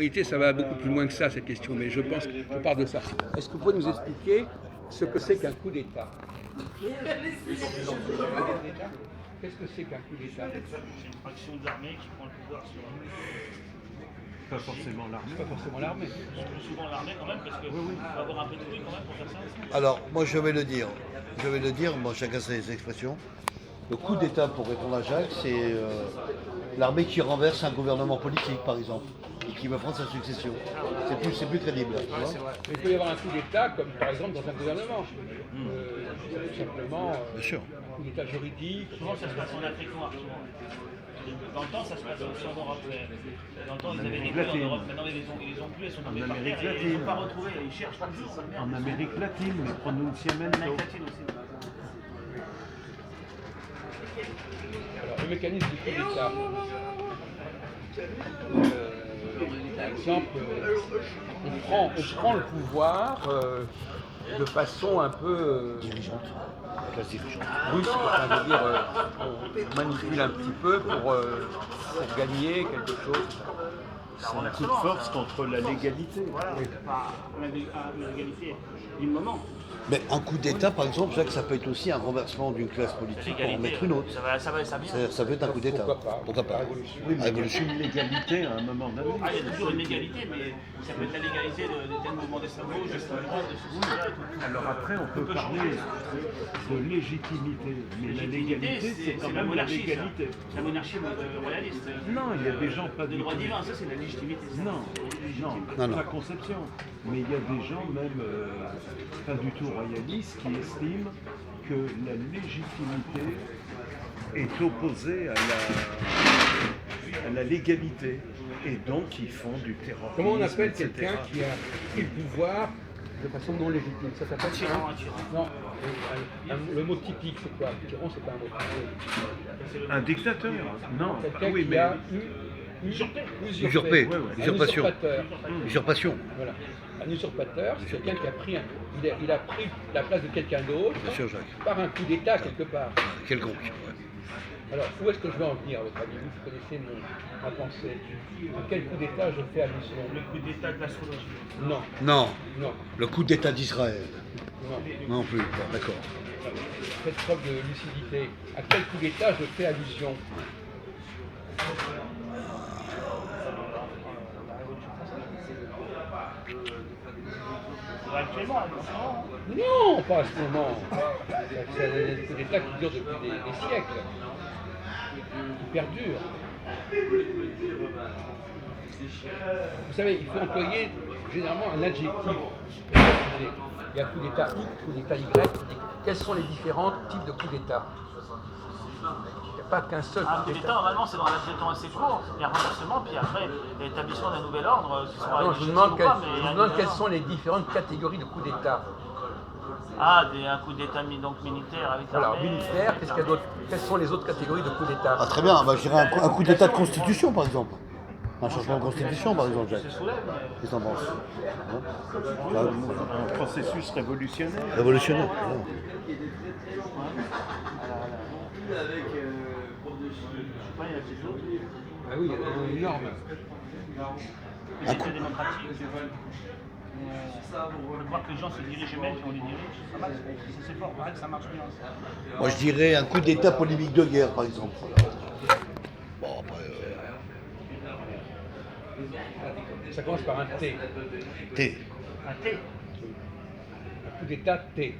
réalité, ça va beaucoup plus loin que ça, cette question, mais je pense que je parle de ça. Est-ce que vous pouvez nous expliquer ce que c'est qu'un coup d'État? Qu'est-ce que c'est qu'un coup d'État? C'est une fraction de l'armée qui prend le pouvoir sur Pas forcément l'armée. Pas forcément l'armée. souvent l'armée quand même, parce qu'il faut avoir un peu de bruit quand même pour faire ça aussi. Alors, moi je vais le dire. Bon, chacun ses expressions. Le coup d'État, pour répondre à Jacques, c'est l'armée qui renverse un gouvernement politique, par exemple, et qui veut prendre sa succession. C'est plus crédible. Tu vois. Mais il peut y avoir un coup d'État, comme par exemple dans un gouvernement. Tout simplement, Bien sûr. un coup d'État juridique. Souvent ça se passe en Afrique noire. Souvent. Dans le temps, ça se passe aussi en Europe. Dans le temps, ils avaient des coups en Europe. Maintenant, ils les ont plus, ils sont tombés par terre. Et ils ne sont pas retrouvés. Ils cherchent toujours. En Amérique latine, mais pronunciamento. En Amérique latine aussi. Alors, le mécanisme du coup d'État. Par exemple, on prend le pouvoir de façon un peu Dirigeante. La classe dirigeante. brusque, enfin, je veux dire, on manipule un petit peu pour gagner quelque chose. C'est un coup de force contre la légalité. Voilà, pas l'égalité du moment. Mais un coup d'État, par exemple, Jacques, ça peut être aussi un renversement d'une classe politique pour en mettre une autre. Ça vient. Ça peut être un coup d'État. Pourquoi pas? Oui, mais Révolution. il y a une légalité à un moment donné. Ah, il y a toujours une égalité, mais ça peut être la légalité de tel mouvement d'extrême gauche, d'extrême droite, de ceci, là, tout. Alors après, on peut parler de légitimité, mais la légalité, c'est quand la même la monarchie. légalité. C'est la monarchie royaliste. Non, il y a des gens pas Le du droit tout. divin, ça c'est la légitimité. ça. Non, Non. pas conception. Mais il y a des gens, même pas du tout royalistes, qui estiment que la légitimité est opposée à la légalité. Et donc, ils font du terrorisme. Comment on appelle etc. quelqu'un qui a pris le pouvoir de façon non légitime? Ça s'appelle Tyran, un tyran. Non, le mot typique, c'est quoi? Tyran, c'est pas un mot typique. Un dictateur. Non, Quelqu'un oui, qui mais a Usurpé. Ouais. Un Usurpation. usurpateur. Usurpation. Voilà. Un usurpateur, c'est quelqu'un qui a pris il a pris la place de quelqu'un d'autre Bien sûr, Jacques. par un coup d'État quelque part. Quelconque. Ouais. Alors, où est-ce que je vais en venir, votre ami? Vous connaissez ma pensée. À quel coup d'État je fais allusion? Le coup d'état de l'astrologie. Non, Non. non, Le coup d'État d'Israël. non. Non plus. Bon, d'accord. Faites preuve de lucidité. À quel coup d'État je fais allusion? Actuellement, en ce moment. Non, pas à ce moment. C'est un coup d'État qui dure depuis des siècles, qui perdure. Vous savez, il faut employer généralement un adjectif. Il y a coup d'État X, coup d'État Y. Quels sont les différents types de coups d'État? Il n'y a pas qu'un seul Un coup coup d'État, d'État. normalement, c'est dans un laps de temps assez court. Il y a un renversement, puis après, l'établissement d'un nouvel ordre, qui sera Non, je vous légitime demande, ou pas, mais il y a un nouvel quelles ordre. sont les différentes catégories de coups d'État. Un coup d'État donc militaire avec Alors, l'armée. militaire, qu'est-ce qu'il y a d'autre? Quelles sont les autres catégories de coups d'État? Ah, très bien. Bah, je dirais un coup d'État de constitution, par exemple. Un changement de constitution, par exemple, Jacques. Se soulève, mais Qu'est-ce que t'en penses? Hein? un processus révolutionnaire. Révolutionnaire. je sais pas, il y a quelque chose. Ah oui, il y a une norme. Les États démocratiques. De voir que les gens se dirigent eux-mêmes, on les dirige, ça marche, c'est fort, pareil que ça marche bien. Moi, je dirais un coup d'État polémique de guerre, par exemple. Bon, après, Ça commence par un T. T. Un T. Un coup d'État T.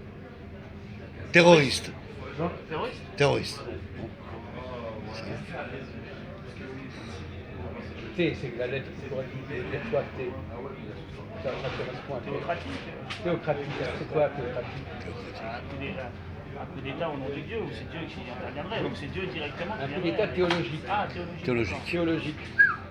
Terroriste. Terroriste. Terroriste. T, c'est la lettre qui pourrait dire quoi T? Ça correspond à Démocratique. théocratique. C'est quoi théocratique? Un coup d'État au nom de Dieu, ou c'est Dieu qui interviendrait, donc c'est Dieu directement qui Un coup viendrait. d'État théologique. Ah, théologique. Théologique. Théologique.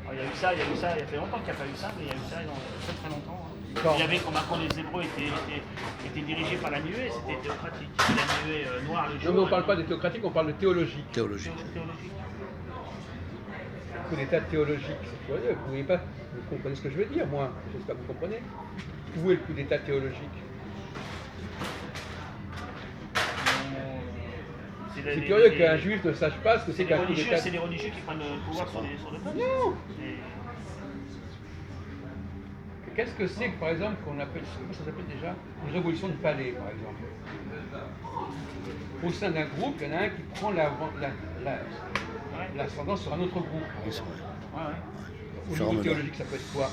Alors, il y a eu ça, il y a fait longtemps qu'il n'y a pas eu ça, mais il y a eu ça dans très très longtemps. Quand Il y avait quand les Hébreux étaient dirigés par la nuée, c'était théocratique. La nuée noire le jour. Non, mais on ne parle pas de théocratique, on parle de théologique. Théologique. Théologique. Un coup d'État théologique, c'est curieux. Vous voyez pas, vous comprenez ce que je veux dire, moi. J'espère que vous comprenez. Où est le coup d'État théologique? C'est curieux qu'un juif ne sache pas ce que c'est qu'un coup d'État. C'est les religieux qui prennent le pouvoir sur le peuple. Non. qu'est-ce que c'est que, par exemple, qu'on appelle, comment ça s'appelle déjà, une révolution de palais, par exemple. Au sein d'un groupe, il y en a un qui prend l'ascendance sur un autre groupe. Oui, c'est vrai. Ouais, ouais. Au Ça niveau remet là. théologique, ça peut être quoi?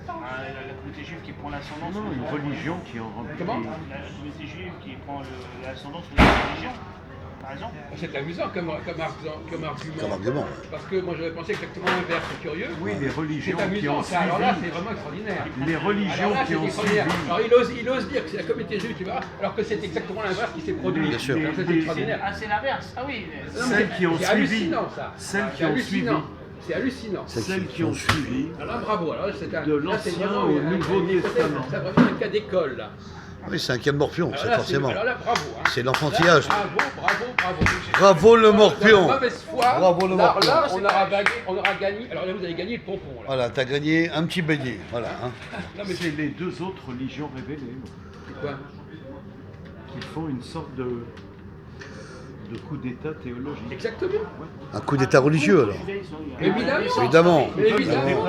La communauté juive qui prend l'ascendant sur Non, les une autres. religion qui en remplit. Comment? La communauté juive qui prend l'ascendant sur les autres religions, par exemple. C'est amusant comme argument. Comme argument. Parce que moi j'avais pensé exactement l'inverse, c'est curieux. Oui, les religions C'est qui amusant, ont ça. Alors là suivi. c'est vraiment extraordinaire. Les religions Alors là, qui c'est ont extraordinaire. suivi. Alors il ose dire que c'est la communauté juive qui va, alors que c'est exactement l'inverse qui s'est produit. Bien sûr. Alors, c'est extraordinaire. Ah, c'est l'inverse. Ah oui. Non, mais Celles qui ont c'est suivi. hallucinant ça. Celles qui C'est ont hallucinant. suivi. C'est hallucinant. Celles qui ont suivi. Alors là, bravo. Alors là, c'est un, De là, c'est l'Ancien vraiment au un- Nouveau une hypothèse, Testament. C'est vraiment un cas d'école là. Oui, c'est un cas de morpion, Alors c'est là, forcément. alors là, bravo. Hein. C'est l'enfantillage. Là, bravo. Bravo le Dans la morpion. mauvaise foi, Bravo le là, morpion. là, on aura gagné. Alors là, vous avez gagné le pompon. Là. Voilà, t'as gagné un petit beignet. Voilà. Hein. Non, mais C'est les deux autres religions révélées c'est quoi? qui font une sorte de coup d'état théologique. Exactement. Un coup d'état religieux alors. Évidemment. Évidemment.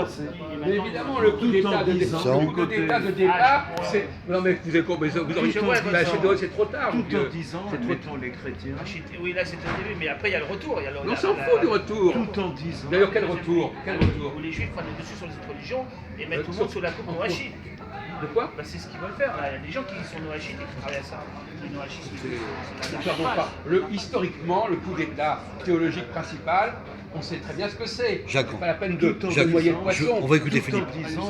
Mais évidemment, le coup Tout d'état en de disant- départ, le coup d'état de départ, c'est. Non mais vous auriez Tout en bah, c'est trop tard. mon Tout vieux. en disant, C'est trop mettons les chrétiens, Oui, là c'était au début, mais après il y a le retour. Il y a On s'en fout du retour. tout en disant, D'ailleurs, quel retour? Quel retour? Où les juifs prennent le dessus sur les autres religions et mettent tout le Sauf- monde sous la coupe en noachite. De quoi? Bah, c'est ce qu'ils veulent faire. Là. Il y a des gens qui sont noachites et qui travaillent à ça. Les noachites, c'est Nous la savons pas. Historiquement, le coup d'état théologique principal, on sait très bien ce que c'est. Jacques, C'est pas la peine de tout en noyer le disant- poisson. On va écouter tout Philippe. en disant,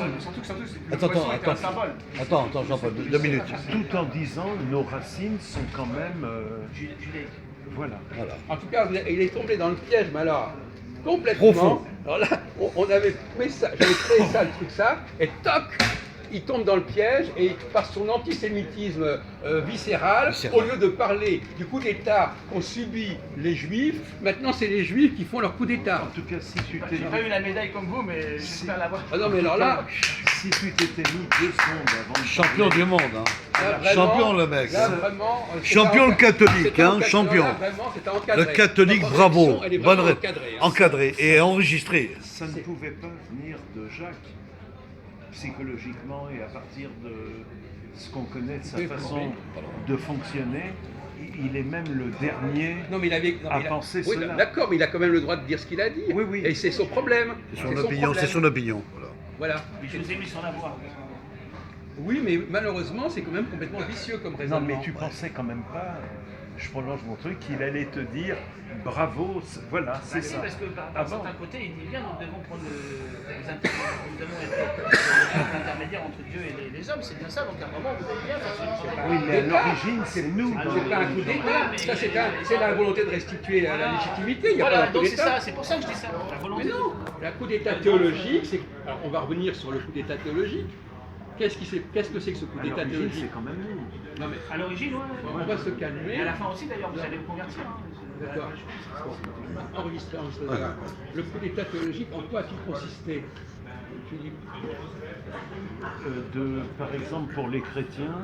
Attends, Jean-Paul, 2 minutes. tout en disant, nos racines sont quand même, judaïque. voilà. Voilà. En tout cas, il est tombé dans le piège, mais alors, complètement. Profond. Alors là, on avait trouvé ça, j'avais créé ça, le truc ça, et toc, il tombe dans le piège, et par son antisémitisme viscéral, au lieu de parler du coup d'État qu'ont subi les Juifs, maintenant c'est les Juifs qui font leur coup d'État. En tout cas, si tu t'es J'ai pas eu la médaille comme vous, mais j'espère l'avoir. Ah non, mais alors là, si tu t'étais mis 2 secondes avant de Champion parler, du monde. Hein. là, vraiment, Champion le mec. là, hein. vraiment, Champion le catholique, c'était hein, encadré. champion. Là, vraiment, c'était encadré. Le catholique, Notre bravo. réflexion, elle est Bonne vraiment ré- encadrée, hein. Encadré et enregistré. ça ne pouvait pas venir de Jacques, psychologiquement et à partir de ce qu'on connaît de sa Oui, façon oui. de fonctionner. Il est même le dernier. Non, mais il avait. Non, à mais il a- penser oui, cela. d'accord, mais il a quand même le droit de dire ce qu'il a dit. Oui, oui. Et c'est son problème. C'est son opinion, c'est son opinion. Voilà. Voilà. Mais je vous ai mis sur la voie. Oui, mais malheureusement, c'est quand même complètement vicieux comme Non, raisonnement. mais tu pensais quand même pas, je prolonge mon truc, qu'il allait te dire bravo, voilà, c'est Bah, si, ça. parce que par Avant. certains côtés, il dit bien, nous devons prendre nous devons être l'intermédiaire entre Dieu et les hommes, c'est bien ça, donc à un moment vous allez bien faire ce Oui, mais à l'origine, c'est nous. C'est pas un coup d'État, ça c'est la volonté de restituer la légitimité, il n'y a Voilà, pas un coup donc c'est d'État. ça, c'est pour ça que je dis ça. La Mais volonté. non, le coup d'État théologique, c'est. Alors on va revenir sur le coup d'État théologique. Qu'est-ce que c'est que ce coup À d'État l'origine, théologique? c'est quand même nous. Non mais À l'origine, ouais. on va se Et calmer. à la fin aussi, d'ailleurs, vous allez vous convertir. Hein. D'accord. Enregistré. Voilà. Le coup d'État théologique, en quoi a-t-il consisté, Philippe? Par exemple, pour les chrétiens,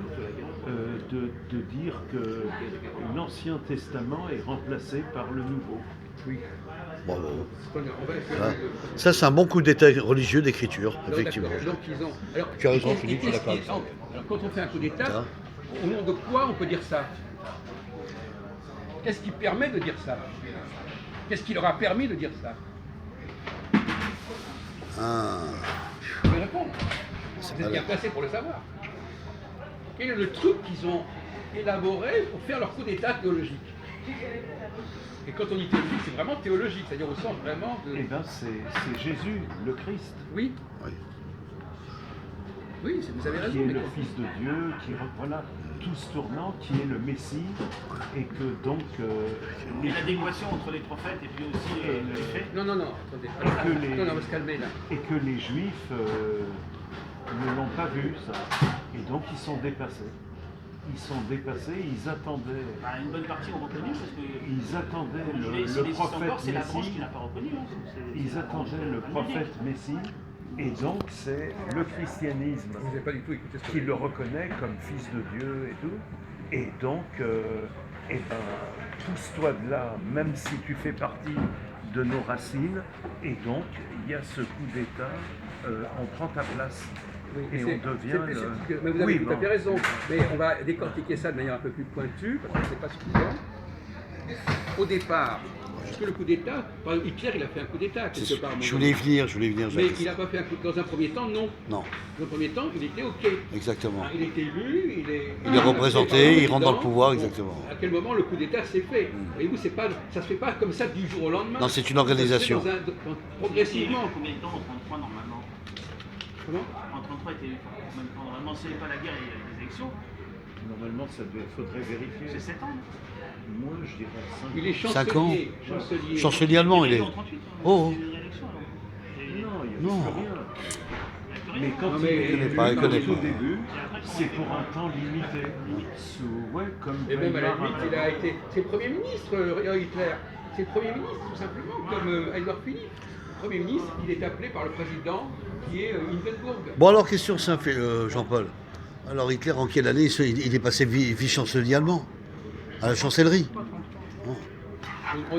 de dire que l'Ancien Testament est remplacé par le Nouveau. Oui. Bravo. On va Voilà. Ça, c'est un bon coup d'état religieux d'écriture, Alors, effectivement. d'accord. Donc ils ont. Alors, Tu as raison, et Philippe, je suis qu'est-ce d'accord qui- avec ça. alors, quand on fait un coup d'État, Ça. au nom de quoi on peut dire ça? Qu'est-ce qui permet de dire ça? Qu'est-ce qui leur a permis de dire ça? Ah. Vous pouvez répondre. C'est Vous êtes pas bien là. placé pour le savoir. Quel est le truc qu'ils ont élaboré pour faire leur coup d'État théologique? Et quand on dit théologique, c'est vraiment théologique, c'est-à-dire au sens vraiment de. Eh bien, c'est Jésus, le Christ, Oui, Oui. oui, vous avez qui raison. est mais le quand- Fils de Dieu, voilà, tout ce tournant, qui est le Messie, et que donc Et l'adéquation entre les prophètes et puis aussi les faits. Non, attendez. que les- Non, on va se calmer là. et que les Juifs ne l'ont pas vu, ça. Et donc ils sont dépassés. Ils sont dépassés, ils attendaient, Bah, une bonne partie ont reconnu parce que ils attendaient s'il le existe prophète encore, c'est la branche Messie. qui n'a pas reconnu. Hein. Ils attendaient le prophète Messie, et donc c'est le christianisme Vous n'avez pas du tout écouté ce que qui le reconnaît comme fils de Dieu et tout. Et donc, eh ben, pousse-toi de là, même si tu fais partie de nos racines. Et donc, il y a ce coup d'État, on prend ta place. Oui, Et on devient mais vous avez Oui, tout à bon. fait raison. Mais on va décortiquer ça de manière un peu plus pointue, parce que c'est pas suffisant. Au départ, parce que le coup d'État, par exemple, Hitler, il a fait un coup d'État quelque part. à un moment Je voulais y donné. venir, Mais Jacques. il n'a pas fait un coup dans un premier temps, non. Non, Dans un premier temps, il était OK. exactement. Il était élu, Il est représenté, il rentre dans le pouvoir, exactement. À quel moment le coup d'État s'est fait Voyez-vous, ça ne se fait pas comme ça du jour au lendemain. Non, c'est une organisation. Ça se fait progressivement. Combien de temps en 33 normalement? Comment En 33 était combien de temps? Normalement, s'il n'y avait pas la guerre, il y a des élections. Normalement, faudrait vérifier. C'est 7 ans. Moi, je dirais 5 Il est 5 ans. chancelier. Chancelier allemand, il est. En 38, Oh, il y a eu une élection alors. Non, il n'y a Non. plus rien. Et Mais quand Non, il mais est il connaît élu, pas, il connaît au pas. début, c'est pour un temps limité. Comme Et même à la Weimar limite, il a été. C'est le Premier ministre, Hitler. C'est le Premier ministre, tout simplement, comme Édouard Philippe. Le Premier ministre, il est appelé par le président qui est Hindenburg. bon alors question simple, Jean-Paul. Alors Hitler, en quelle année il est passé vice-chancelier allemand à la chancellerie?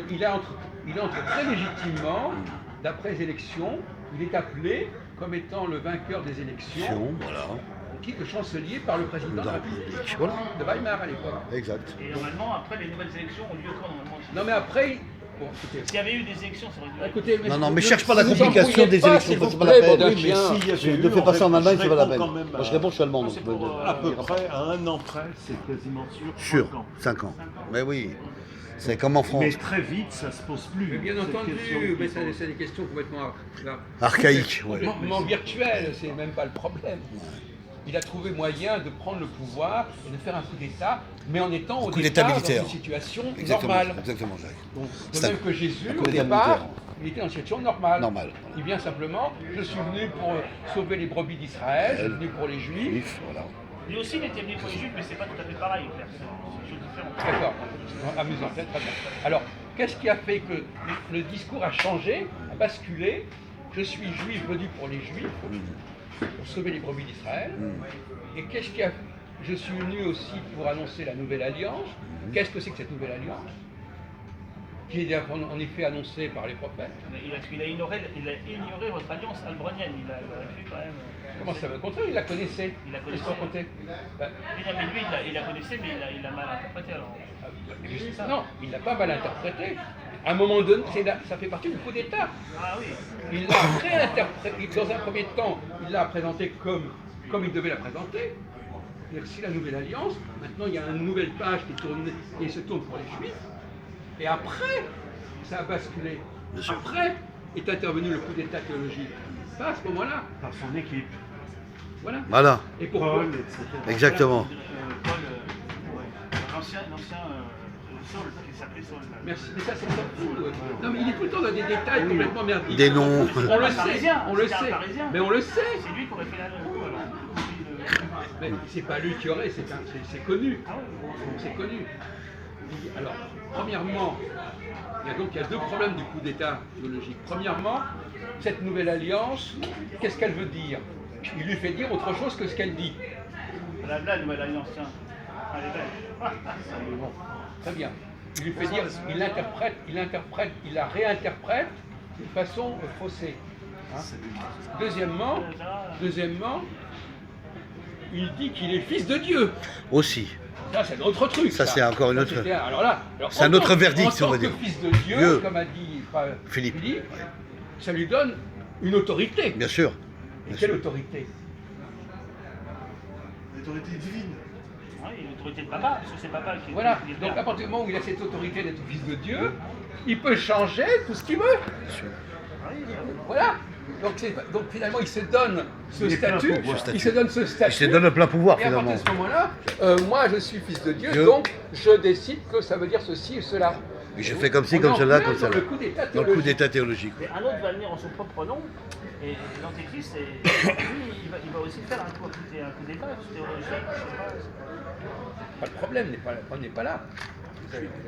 Il entre très légitimement, d'après les élections, il est appelé comme étant le vainqueur des élections, Voilà, qui est chancelier par le président de la République voilà, de Weimar à l'époque. exact. Et normalement, après, les nouvelles élections ont lieu quand normalement? Non mais après, bon, écoutez, S'il y avait eu des élections, ça aurait dû. écoutez, Non, mais ne- cherche pas la ne vous complication embrouillez des pas, élections, s'il vous c'est pas plaît, la peine. bordel Oui, chien. mais s'il y avait Ne eu, fais pas ça en je Allemagne, c'est pas la réponds peine. quand même Moi je réponds, je suis allemand, donc c'est je pour, peux- à peu près à un an près, c'est quasiment sûr. Sûr, 5 ans. 5 ans. Mais oui, c'est comme en France. Mais très vite, ça se pose plus. Mais bien Cette entendu, question mais qui c'est pose. des questions complètement Archaïque, ouais. complètement virtuelles, c'est même pas le problème. Il a trouvé moyen de prendre le pouvoir et de faire un coup d'État, mais en étant au coup d'État départ dans militaire. une situation Exactement, normale. exactement, Jacques. Donc, C'est de un- même que Jésus, un coup au d'État départ, militaire. il était dans une situation normale. Normal. Il vient simplement, je suis venu pour sauver les brebis d'Israël, je suis venu pour les Juifs. Juif, voilà. Lui aussi, il était venu pour les Juifs, mais c'est pas tout à fait pareil, Claire. C'est une chose différente. D'accord, amusant, très bien. Alors, qu'est-ce qui a fait que le discours a changé, a basculé? Je suis juif venu pour les Juifs, pour sauver les brebis d'Israël. Et qu'est-ce qui a... Je suis venu aussi pour annoncer la nouvelle alliance. Qu'est-ce que c'est que cette nouvelle alliance? Qui est en effet annoncée par les prophètes. Il a ignoré votre alliance albronienne. Il a fait quand même. Comment ça va? Au contraire, il la connaissait. Il la Qu'est-ce connaissait. qu'on racontait? Ben, Oui, non, mais lui, il la connaissait, mais il l'a mal interprété alors. non, il l'a pas mal interprété. À un moment donné, ça fait partie du coup d'État. Ah oui. Il l'a réinterprété. Dans un premier temps, il l'a présenté comme il devait la présenter. C'est-à-dire que c'est la nouvelle alliance. Maintenant, il y a une nouvelle page qui tourne et se tourne pour les Juifs. Et après, ça a basculé. Bien sûr. Après est intervenu le coup d'État théologique. Pas à ce moment-là. Par son équipe. Voilà. Voilà, Et pourquoi? Paul, etc. exactement. Paul, ouais. L'ancien Saul, qui s'appelait Saul. Merci. Mais ça, c'est ça. Non, mais il est tout le temps dans des détails complètement merdiques. Des noms. On le Un sait. Parisien, On le c'était un sait. Parisien. Mais on le sait. C'est lui qui aurait fait la coup alors. Mais c'est pas lui qui aurait, c'est connu. Donc c'est connu. Alors, premièrement, il y a deux problèmes du coup d'État théologique. Premièrement, cette nouvelle alliance, qu'est-ce qu'elle veut dire? Il lui fait dire autre chose que ce qu'elle dit. La nouvelle alliance, tiens. Elle est belle. Bon, très bien. Il lui fait dire, il la réinterprète d'une façon faussée. Hein. Deuxièmement, il dit qu'il est fils de Dieu. Aussi. Ça, c'est un autre truc. Ça, c'est encore une autre- Alors là, C'est un autre verdict, en on va tant que dire. fils de Dieu, Dieu. comme a dit Philippe. ça lui donne une autorité. Bien sûr. Et quelle autorité? L'autorité divine. Oui, l'autorité de papa, parce que c'est papa qui est. Voilà. qui est le Donc père. à partir du moment où il a cette autorité d'être fils de Dieu, il peut changer tout ce qu'il veut. Voilà. Donc finalement, il se donne ce Il est plein statut. pouvoir. Il se donne ce statut. Il se donne le plein pouvoir Et à partir finalement. de ce moment-là, moi je suis fils de Dieu, Dieu. donc je décide que ça veut dire ceci et cela. Et je fais comme ci, On comme est en cela, plein comme dans cela. le coup d'État Dans le coup théologique. d'État théologique. Mais un autre va venir en son propre nom, et l'Antéchrist, lui, il va aussi faire un coup d'État théologique. Je sais pas. Pas le problème n'est pas là.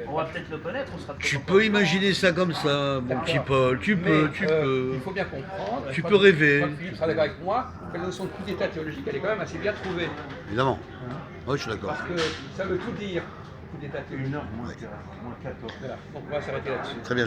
On va peut-être le connaître, on sera peut-être. Tu encore peux au courant. imaginer ça comme ça, mon D'accord. petit Paul. Tu peux, Mais, tu peux. Il faut bien comprendre. Tu je crois peux que- rêver. Je crois que Philippe sera d'accord avec moi que la notion de coup d'État théologique, elle est quand même assez bien trouvée. Évidemment. Oui, je suis d'accord. Parce que ça veut tout dire, coup d'État théologique. 1h moins 14. Voilà. Donc on va s'arrêter là-dessus. Très bien.